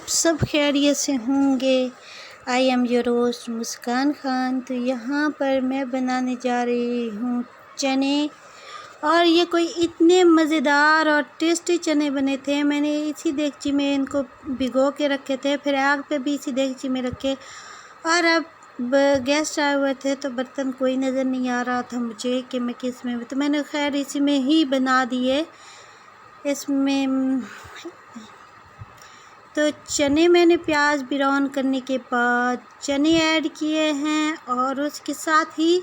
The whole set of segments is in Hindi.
सब खैरियत से होंगे। आई एम योर होस्ट मुस्कान खान। तो यहाँ पर मैं बनाने जा रही हूँ चने, और ये कोई इतने मज़ेदार और टेस्टी चने बने थे। मैंने इसी देगची में इनको भिगो के रखे थे, फिर आग पे भी इसी देगची में रखे, और अब गेस्ट आए हुए थे तो बर्तन कोई नज़र नहीं आ रहा था मुझे कि मैं किस में, तो मैंने खैर इसी में ही बना दिए। इसमें तो चने मैंने प्याज ब्राउन करने के बाद चने ऐड किए हैं, और उसके साथ ही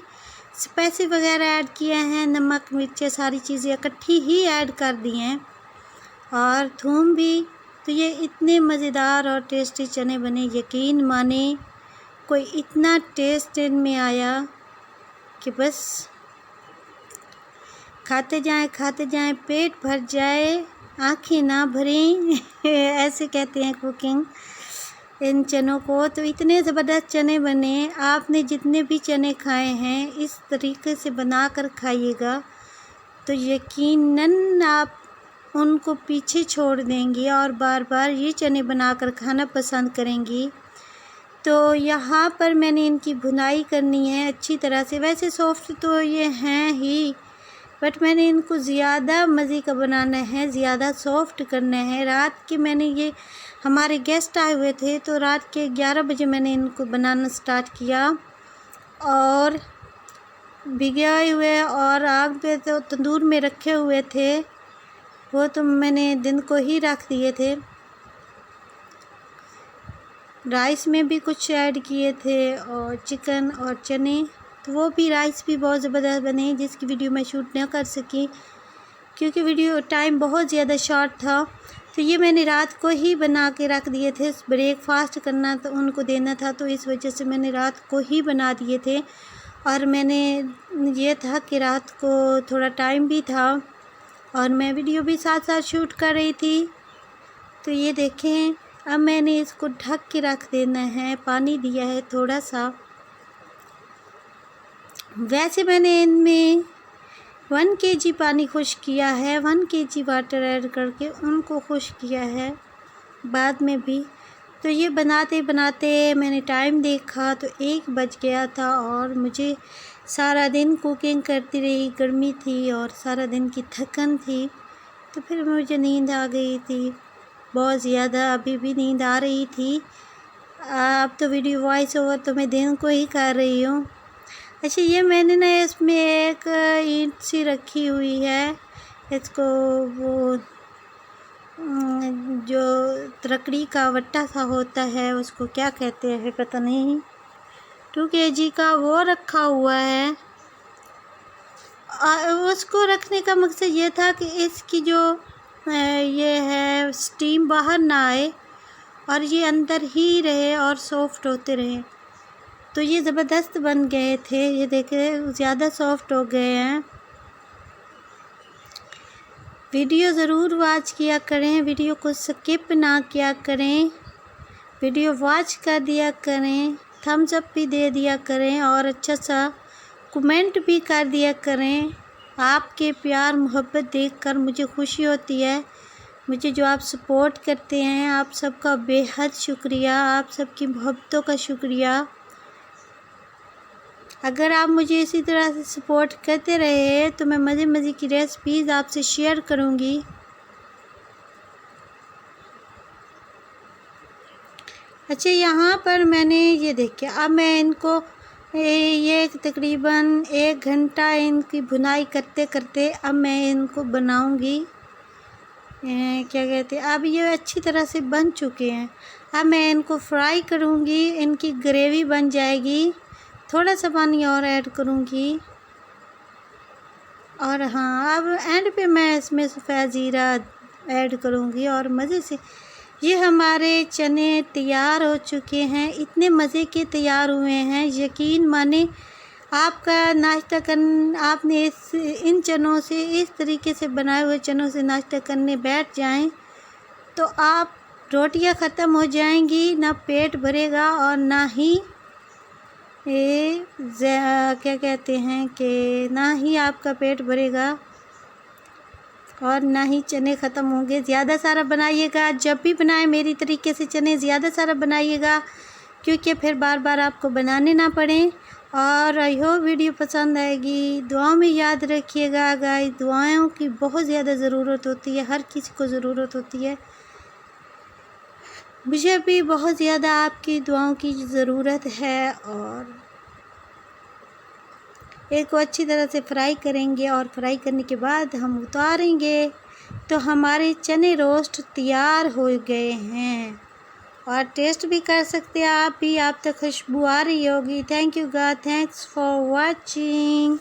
स्पाइसी वगैरह ऐड किए हैं, नमक मिर्च सारी चीज़ें इकट्ठी ही ऐड कर दी हैं, और थूम भी। तो ये इतने मज़ेदार और टेस्टी चने बने, यकीन माने कोई इतना टेस्ट इनमें आया कि बस खाते जाएं पेट भर जाए, आँखें ना भरें ऐसे कहते हैं कुकिंग इन चनों को। तो इतने ज़बरदस्त चने बने। आपने जितने भी चने खाए हैं इस तरीके से बना कर खाइएगा तो यकीनन आप उनको पीछे छोड़ देंगी और बार बार ये चने बनाकर खाना पसंद करेंगी। तो यहाँ पर मैंने इनकी भुनाई करनी है अच्छी तरह से। वैसे सॉफ्ट तो ये हैं ही, बट मैंने इनको ज़्यादा मज़े का बनाना है, ज़्यादा सॉफ्ट करना है। रात के मैंने ये हमारे गेस्ट आए हुए थे तो रात के 11 बजे मैंने इनको बनाना स्टार्ट किया, और भिगाए हुए और आग पे तो तंदूर में रखे हुए थे, वो तो मैंने दिन को ही रख दिए थे। राइस में भी कुछ ऐड किए थे, और चिकन और चने, तो वो भी राइस भी बहुत ज़बरदस्त बने, जिसकी वीडियो मैं शूट न कर सकी क्योंकि वीडियो टाइम बहुत ज़्यादा शॉर्ट था। तो ये मैंने रात को ही बना के रख दिए थे, ब्रेकफास्ट करना तो उनको देना था, तो इस वजह से मैंने रात को ही बना दिए थे। और मैंने ये था कि रात को थोड़ा टाइम भी था और मैं वीडियो भी साथ साथ शूट कर रही थी। तो ये देखें, अब मैंने इसको ढक के रख देना है। पानी दिया है थोड़ा सा। वैसे मैंने इनमें 1 kg पानी खुश किया है, 1 kg वाटर ऐड करके उनको खुश किया है बाद में भी। तो ये बनाते बनाते मैंने टाइम देखा तो 1 बज गया था, और मुझे सारा दिन कुकिंग करती रही, गर्मी थी और सारा दिन की थकन थी, तो फिर मुझे नींद आ गई थी बहुत ज़्यादा। अभी भी नींद आ रही थी। अब तो वीडियो वॉइस ओवर तो मैं दिन को ही कर रही हूँ। अच्छा, ये मैंने ना इसमें एक ईंट सी रखी हुई है, इसको वो जो लकड़ी का वट्टा सा होता है उसको क्या कहते हैं पता नहीं, 2 kg का वो रखा हुआ है। उसको रखने का मकसद ये था कि इसकी जो ये है स्टीम बाहर ना आए और ये अंदर ही रहे और सॉफ्ट होते रहे। तो ये ज़बरदस्त बन गए थे, ये देखें ज़्यादा सॉफ्ट हो गए हैं। वीडियो ज़रूर वॉच किया करें, वीडियो को स्किप ना किया करें, वीडियो वॉच कर दिया करें, थम्स अप भी दे दिया करें और अच्छा सा कमेंट भी कर दिया करें। आपके प्यार मोहब्बत देखकर मुझे खुशी होती है। मुझे जो आप सपोर्ट करते हैं, आप सबका बेहद शुक्रिया, आप सबकी मोहब्बतों का शुक्रिया। अगर आप मुझे इसी तरह से सपोर्ट करते रहे तो मैं मज़े की रेसिपीज़ आपसे शेयर करूँगी। अच्छा, यहाँ पर मैंने ये देखिए, अब मैं इनको ये तकरीबन 1 घंटा इनकी भुनाई करते करते अब मैं इनको बनाऊँगी, क्या कहते हैं, अब ये अच्छी तरह से बन चुके हैं। अब मैं इनको फ्राई करूँगी, इनकी ग्रेवी बन जाएगी। थोड़ा सा पानी और ऐड करूँगी, और हाँ, अब एंड पे मैं इसमें सफ़ेद ज़ीरा ऐड करूँगी और मज़े से। ये हमारे चने तैयार हो चुके हैं, इतने मज़े के तैयार हुए हैं, यकीन माने आपका नाश्ता आपने इन चनों से, इस तरीके से बनाए हुए चनों से नाश्ता करने बैठ जाएं तो आप रोटियां ख़त्म हो जाएंगी, ना पेट भरेगा और ना ही क्या कहते हैं कि ना ही आपका पेट भरेगा। और ना ही चने ख़त्म होंगे। ज़्यादा सारा बनाइएगा, जब भी बनाएं मेरी तरीके से चने ज़्यादा सारा बनाइएगा, क्योंकि फिर बार बार आपको बनाने ना पड़े। और आई होप वीडियो पसंद आएगी। दुआओं में याद रखिएगा गाइस, दुआओं की बहुत ज़्यादा ज़रूरत होती है, हर किसी को ज़रूरत होती है। मुझे भी बहुत ज़्यादा आपकी दुआओं की ज़रूरत है। और एक को अच्छी तरह से फ्राई करेंगे और फ्राई करने के बाद हम उतारेंगे। तो हमारे चने रोस्ट तैयार हो गए हैं और टेस्ट भी कर सकते हैं आप भी। आप तक खुशबू आ रही होगी। Thank you guys, thanks for watching.